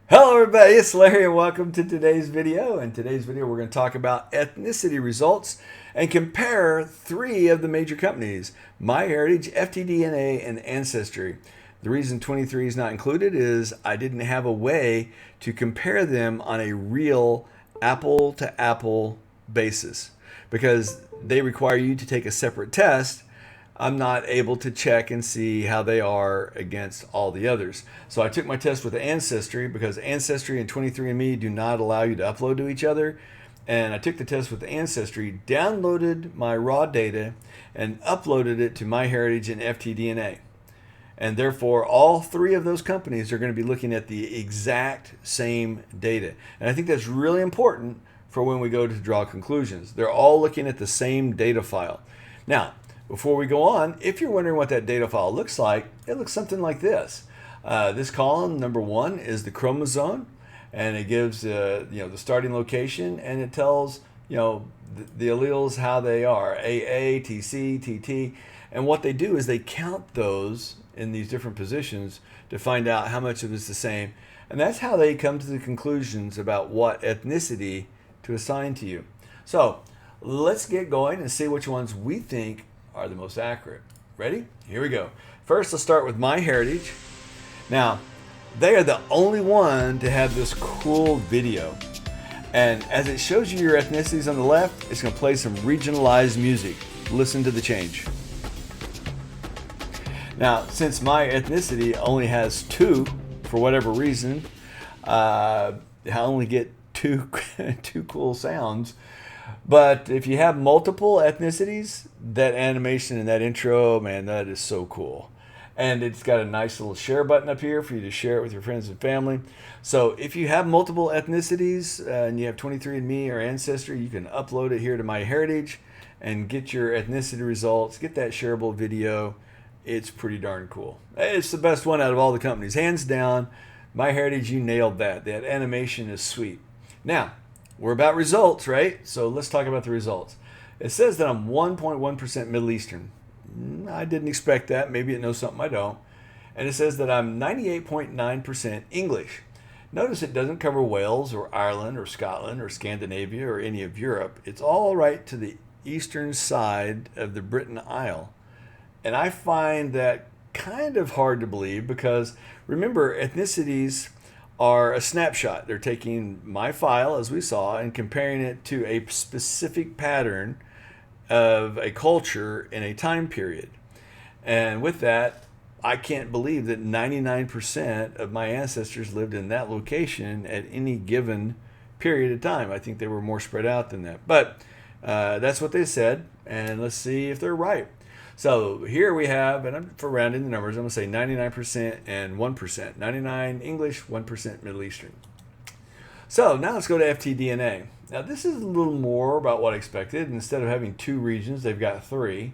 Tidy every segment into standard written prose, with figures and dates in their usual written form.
Hello everybody, it's Larry and welcome to today's video. In today's video we're going to talk about ethnicity results and compare three of the major companies, MyHeritage, FTDNA, and Ancestry. The reason 23 is not included is I didn't have a way to compare them on a real apple-to-apple basis because they require you to take a separate test. I'm not able to check and see how they are against all the others. So I took my test with Ancestry because Ancestry and 23andMe do not allow you to upload to each other. And I took the test with Ancestry, downloaded my raw data, and uploaded it to MyHeritage and FTDNA. And therefore, all three of those companies are going to be looking at the exact same data. And I think that's really important for when we go to draw conclusions. They're all looking at the same data file. Now, before we go on, if you're wondering what that data file looks like, it looks something like this. This column, number one, is the chromosome, and it gives the starting location, and it tells the alleles how they are, AA, TC, TT, and what they do is they count those in these different positions to find out how much of it's the same, and that's how they come to the conclusions about what ethnicity to assign to you. So let's get going and see which ones we think are the most accurate. Ready? Here we go. First, let's start with MyHeritage. Now, they are the only one to have this cool video. And as it shows you your ethnicities on the left, it's going to play some regionalized music. Listen to the change. Now, since my ethnicity only has two, for whatever reason, I only get two cool sounds. But if you have multiple ethnicities, that animation and that intro, man, that is so cool. And it's got a nice little share button up here for you to share it with your friends and family. So if you have multiple ethnicities and you have 23andMe or Ancestry, you can upload it here to MyHeritage and get your ethnicity results, get that shareable video. It's pretty darn cool. It's the best one out of all the companies. Hands down, MyHeritage, you nailed that. That animation is sweet. Now, we're about results, right? So let's talk about the results. It says that I'm 1.1% Middle Eastern. I didn't expect that. Maybe it knows something I don't. And it says that I'm 98.9% English. Notice it doesn't cover Wales or Ireland or Scotland or Scandinavia or any of Europe. It's all right to the eastern side of the Britain Isle. And I find that kind of hard to believe because remember, ethnicities are a snapshot. They're taking my file, as we saw, and comparing it to a specific pattern of a culture in a time period. And with that, I can't believe that 99% of my ancestors lived in that location at any given period of time. I think they were more spread out than that. But that's what they said, and let's see if they're right. So here we have, and for rounding the numbers, I'm going to say 99% and 1%. 99 English, 1% Middle Eastern. So now let's go to FTDNA. Now this is a little more about what I expected. Instead of having two regions, they've got three.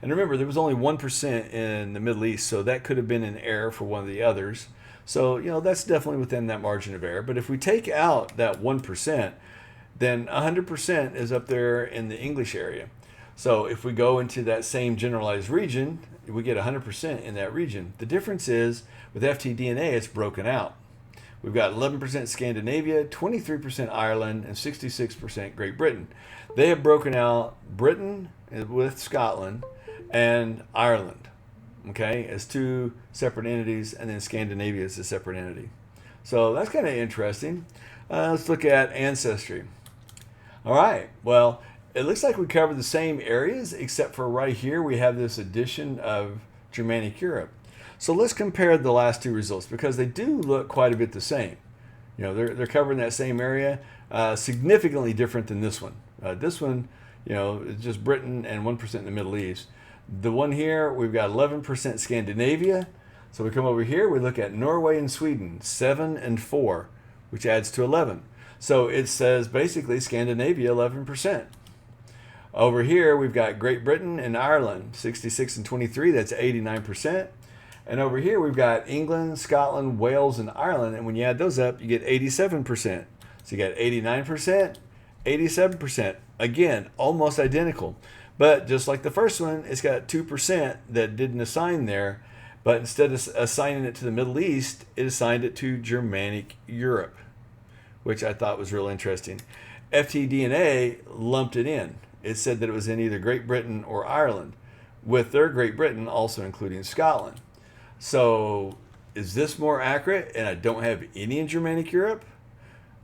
And remember, there was only 1% in the Middle East, so that could have been an error for one of the others. So, that's definitely within that margin of error. But if we take out that 1%, then 100% is up there in the English area. So if we go into that same generalized region, we get 100% in that region. The difference is with FTDNA, it's broken out. We've got 11% Scandinavia, 23% Ireland, and 66% Great Britain. They have broken out Britain with Scotland and Ireland, okay, as two separate entities, and then Scandinavia is a separate entity. So that's kind of interesting. Let's look at Ancestry. All right, well, it looks like we covered the same areas, except for right here we have this addition of Germanic Europe. So let's compare the last two results because they do look quite a bit the same. They're covering that same area, significantly different than this one. This one, is just Britain and 1% in the Middle East. The one here, we've got 11% Scandinavia. So we come over here, we look at Norway and Sweden, 7 and 4, which adds to 11. So it says basically Scandinavia, 11%. Over here, we've got Great Britain and Ireland, 66 and 23, that's 89%. And over here, we've got England, Scotland, Wales, and Ireland. And when you add those up, you get 87%. So you got 89%, 87%. Again, almost identical. But just like the first one, it's got 2% that didn't assign there. But instead of assigning it to the Middle East, it assigned it to Germanic Europe, which I thought was real interesting. FTDNA lumped it in. It said that it was in either Great Britain or Ireland, with their Great Britain also including Scotland. So is this more accurate and I don't have any in Germanic Europe?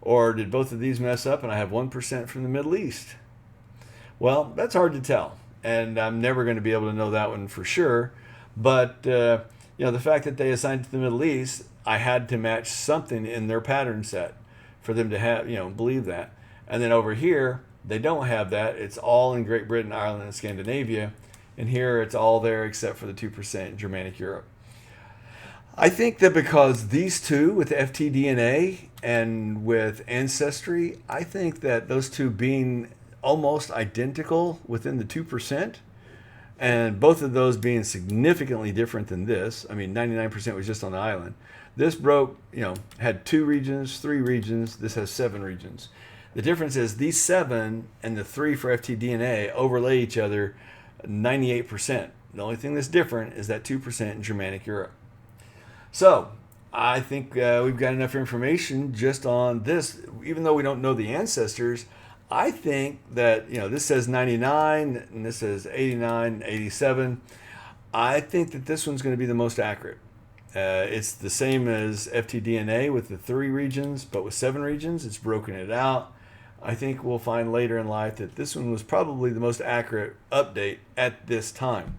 Or did both of these mess up and I have 1% from the Middle East? Well, that's hard to tell. And I'm never going to be able to know that one for sure. But, the fact that they assigned it to the Middle East, I had to match something in their pattern set for them to have, believe that. And then over here, they don't have that. It's all in Great Britain, Ireland, and Scandinavia. And here it's all there except for the 2% in Germanic Europe. I think that because these two, with FTDNA and with Ancestry, I think that those two being almost identical within the 2%, and both of those being significantly different than this. I mean, 99% was just on the island. This broke, had 2 regions, 3 regions. This has 7 regions. The difference is these 7 and the 3 for FTDNA overlay each other 98%. The only thing that's different is that 2% in Germanic Europe. So I think we've got enough information just on this. Even though we don't know the ancestors, I think that, this says 99 and this says 89, 87. I think that this one's going to be the most accurate. It's the same as FTDNA with the 3 regions, but with 7 regions, it's broken it out. I think we'll find later in life that this one was probably the most accurate update at this time.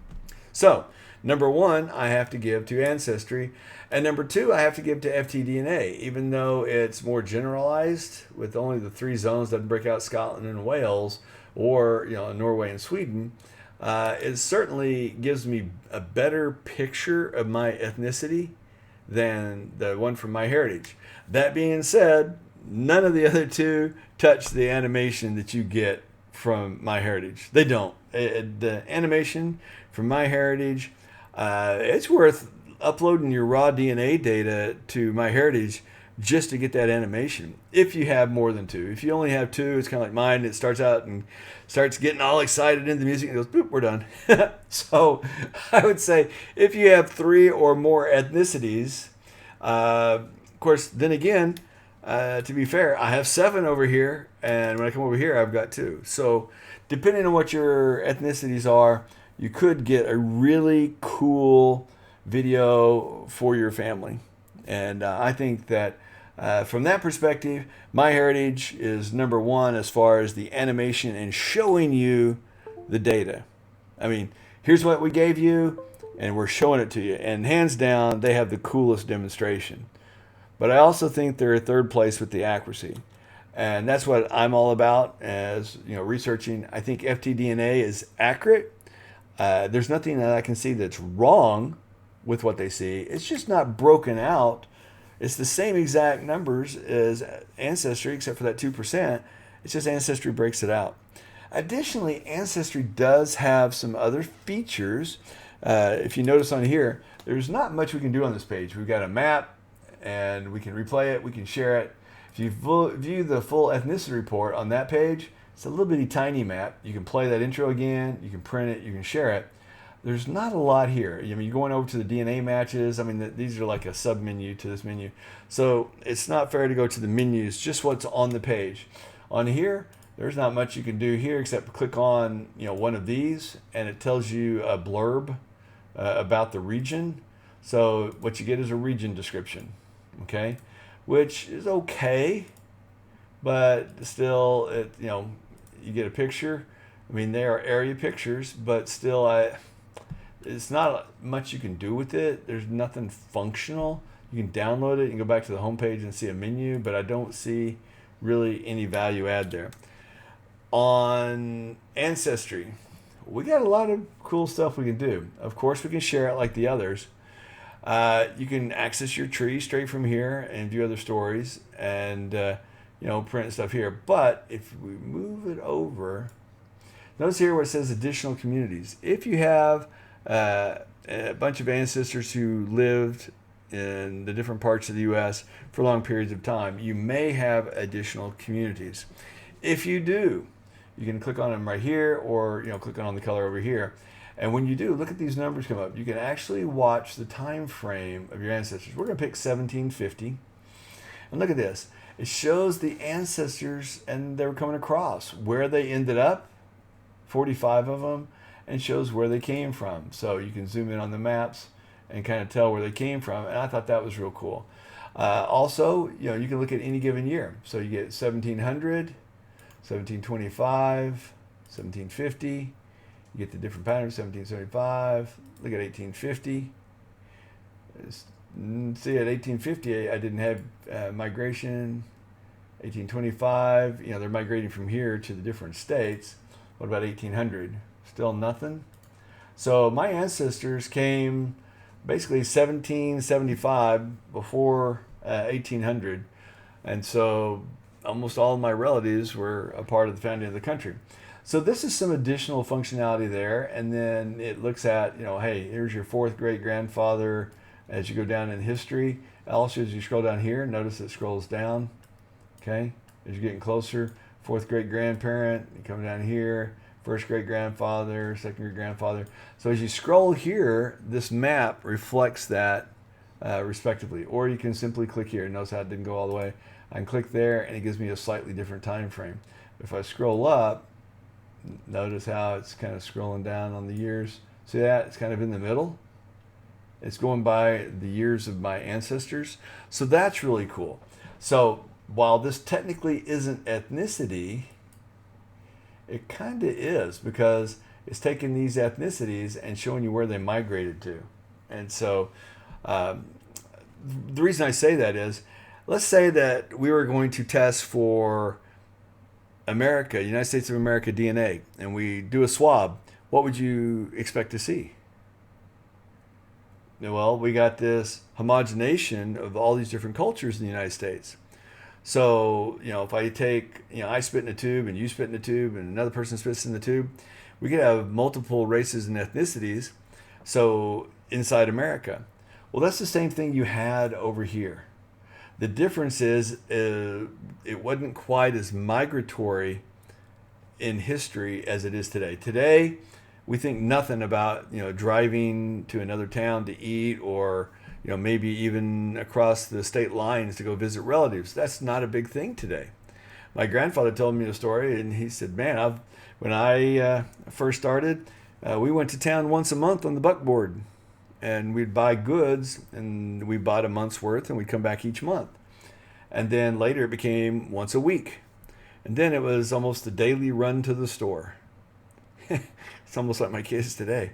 So, number 1, I have to give to Ancestry. And number 2, I have to give to FTDNA, even though it's more generalized with only the 3 zones that break out Scotland and Wales, or Norway and Sweden. It certainly gives me a better picture of my ethnicity than the one from MyHeritage. That being said, none of the other 2 touch the animation that you get from MyHeritage. They don't. The animation from MyHeritage, it's worth uploading your raw DNA data to MyHeritage just to get that animation, if you have more than 2. If you only have 2, it's kind of like mine. It starts out and starts getting all excited in the music and goes, boop, we're done. So I would say if you have 3 or more ethnicities, of course, then again, to be fair, I have 7 over here, and when I come over here, I've got 2. So depending on what your ethnicities are, you could get a really cool video for your family. And I think that from that perspective, MyHeritage is number 1 as far as the animation and showing you the data. I mean, here's what we gave you, and we're showing it to you. And hands down, they have the coolest demonstration. But I also think they're 3rd place with the accuracy. And that's what I'm all about as researching. I think FTDNA is accurate. There's nothing that I can see that's wrong with what they see. It's just not broken out. It's the same exact numbers as Ancestry, except for that 2%. It's just Ancestry breaks it out. Additionally, Ancestry does have some other features. If you notice on here, there's not much we can do on this page. We've got a map, and we can replay it, we can share it. If you view the full ethnicity report on that page, it's a little bitty tiny map. You can play that intro again, you can print it, you can share it. There's not a lot here. I mean, you're going over to the DNA matches. I mean, these are like a sub-menu to this menu. So it's not fair to go to the menus, just what's on the page. On here, there's not much you can do here except click on one of these, and it tells you a blurb about the region. So what you get is a region description, okay, which is okay, but still, you get a picture. I mean, they are area pictures, but still, it's not much you can do with it. There's nothing functional. You can download it and go back to the home page and see a menu, but I don't see really any value add there. On Ancestry, we got a lot of cool stuff we can do. Of course, we can share it like the others. You can access your tree straight from here and view other stories and print stuff here. But if we move it over, notice here where it says additional communities. If you have a bunch of ancestors who lived in the different parts of the U.S. for long periods of time, you may have additional communities. If you do, you can click on them right here, or click on the color over here. And when you do, look at these numbers come up. You can actually watch the time frame of your ancestors. We're going to pick 1750. And look at this. It shows the ancestors and they were coming across, where they ended up, 45 of them, and shows where they came from. So you can zoom in on the maps and kind of tell where they came from. And I thought that was real cool. Also, you can look at any given year. So you get 1700, 1725, 1750. You get the different patterns, 1775. Look at 1850. See, at 1850, I didn't have migration. 1825, they're migrating from here to the different states. What about 1800? Still nothing. So my ancestors came basically 1775 before 1800. And so almost all of my relatives were a part of the founding of the country. So this is some additional functionality there. And then it looks at, hey, here's your fourth great grandfather as you go down in history. Also, as you scroll down here, notice it scrolls down. Okay, as you're getting closer, fourth great grandparent, you come down here, first great grandfather, second great grandfather. So as you scroll here, this map reflects that respectively. Or you can simply click here. Notice how it didn't go all the way. I can click there and it gives me a slightly different time frame. If I scroll up, notice how it's kind of scrolling down on the years. See that? It's kind of in the middle. It's going by the years of my ancestors. So that's really cool. So while this technically isn't ethnicity, it kind of is, because it's taking these ethnicities and showing you where they migrated to. And so the reason I say that is, let's say that we were going to test for America, United States of America DNA, and we do a swab. What would you expect to see? Well, we got this homogenation of all these different cultures in the United States. So, if I take, I spit in a tube and you spit in a tube and another person spits in the tube, we could have multiple races and ethnicities. So inside America, well, that's the same thing you had over here. The difference is it wasn't quite as migratory in history as it is today. Today, we think nothing about, driving to another town to eat, or maybe even across the state lines to go visit relatives. That's not a big thing today. My grandfather told me a story, and he said, man, when I first started, we went to town once a month on the buckboard, and we'd buy goods, and we bought a month's worth, and we'd come back each month. And then later it became once a week. And then it was almost a daily run to the store. It's almost like my kids today.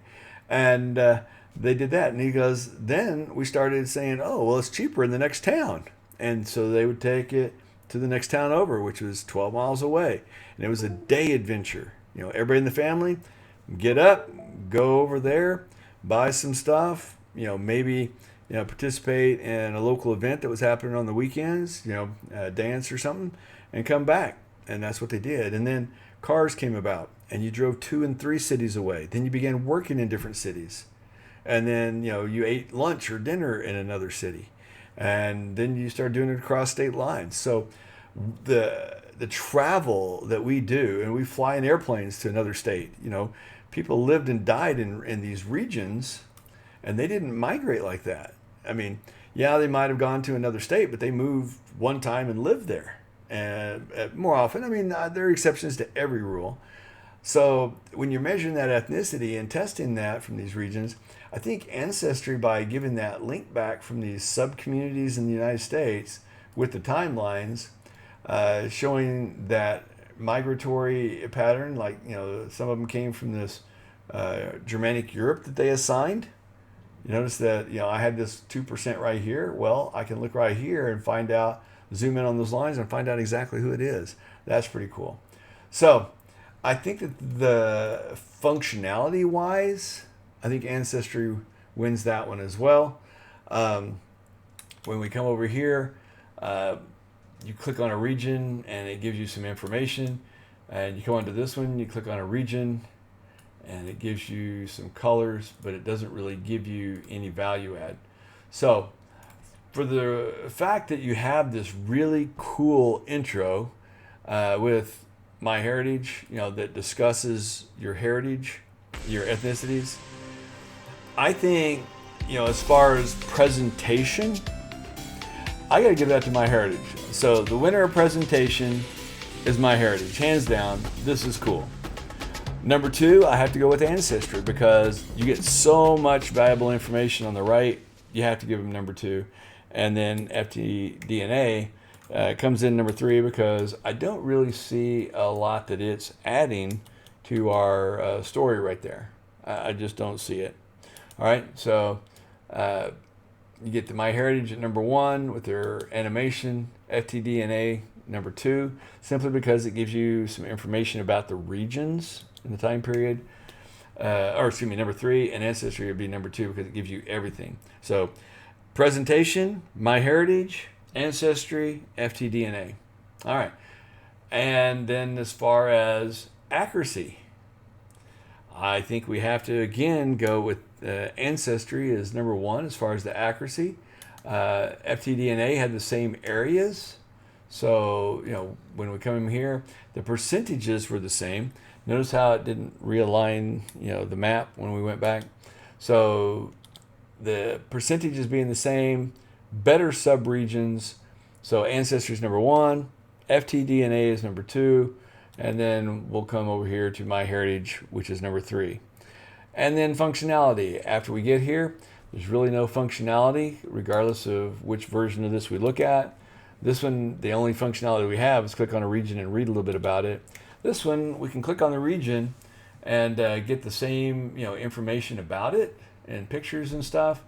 And they did that. And he goes, then we started saying, oh, well, it's cheaper in the next town. And so they would take it to the next town over, which was 12 miles away. And it was a day adventure. Everybody in the family, get up, go over there, buy some stuff, maybe participate in a local event that was happening on the weekends, dance or something, and come back. And that's what they did. And then cars came about, and you drove 2 and 3 cities away. Then you began working in different cities. And then, you ate lunch or dinner in another city. And then you start doing it across state lines. So the travel that we do, and we fly in airplanes to another state, people lived and died in these regions, and they didn't migrate like that. I mean, yeah, they might have gone to another state, but they moved one time and lived there. And more often, there are exceptions to every rule. So when you're measuring that ethnicity and testing that from these regions, I think Ancestry, by giving that link back from these sub-communities in the United States with the timelines, showing that migratory pattern, like, some of them came from this Germanic Europe that they assigned. You notice that, I had this 2% right here. Well, I can look right here and find out, zoom in on those lines and find out exactly who it is. That's pretty cool. So I think that the functionality wise, I think Ancestry wins that one as well. When we come over here, you click on a region and it gives you some information. And you come onto this one, you click on a region and it gives you some colors, but it doesn't really give you any value add. So for the fact that you have this really cool intro with MyHeritage, that discusses your heritage, your ethnicities. I think, as far as presentation, I got to give that to MyHeritage. So the winner of presentation is MyHeritage, hands down. This is cool. Number 2, I have to go with Ancestry because you get so much valuable information on the right. You have to give them number 2. And then FTDNA comes in number 3 because I don't really see a lot that it's adding to our story right there. I just don't see it. All right, so you get the MyHeritage at number 1 with their animation, FTDNA number 2, simply because it gives you some information about the regions in the time period. Number 3, and Ancestry would be number 2 because it gives you everything. So presentation, MyHeritage, Ancestry, FTDNA. All right, and then as far as accuracy, I think we have to again go with Ancestry as number 1 as far as the accuracy. FTDNA had the same areas, so when we come in here, the percentages were the same. Notice how it didn't realign the map when we went back. So the percentages being the same, better subregions. So Ancestry is number 1, FTDNA is number 2, and then we'll come over here to MyHeritage, which is number 3. And then functionality. After we get here, there's really no functionality, regardless of which version of this we look at. This one, the only functionality we have is click on a region and read a little bit about it. This one, we can click on the region and get the same information about it and pictures and stuff.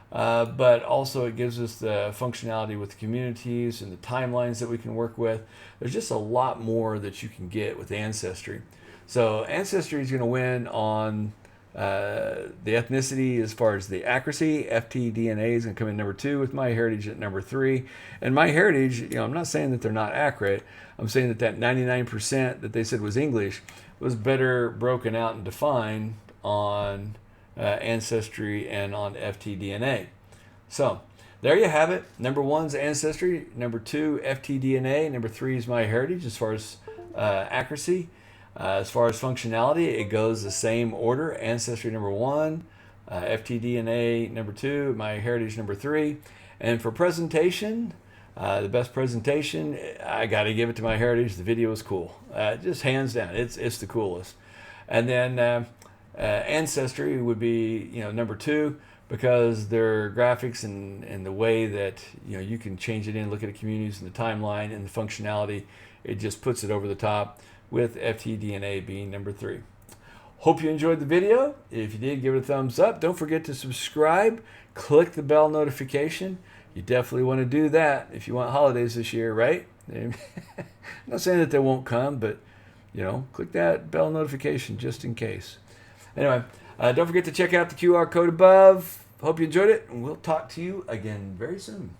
But also it gives us the functionality with the communities and the timelines that we can work with. There's just a lot more that you can get with Ancestry. So Ancestry is going to win on the ethnicity as far as the accuracy. FTDNA is going to come in number 2 with MyHeritage at number 3. And MyHeritage, I'm not saying that they're not accurate. I'm saying that 99% that they said was English was better broken out and defined on Ancestry and on FTDNA. So there you have it. Number 1's Ancestry, number 2 FTDNA, number 3 is MyHeritage as far as accuracy. As far as functionality, it goes the same order. Ancestry number 1, FTDNA number 2, MyHeritage number 3. And for presentation, the best presentation, I got to give it to MyHeritage. The video is cool. Just hands down, it's the coolest. And then Ancestry would be number 2 because their graphics and the way that you can change it in, look at the communities and the timeline and the functionality, it just puts it over the top, with FTDNA being number 3. Hope you enjoyed the video. If you did, give it a thumbs up. Don't forget to subscribe. Click the bell notification. You definitely want to do that if you want holidays this year, right? I'm not saying that they won't come, but click that bell notification just in case. Anyway, don't forget to check out the QR code above. Hope you enjoyed it, and we'll talk to you again very soon.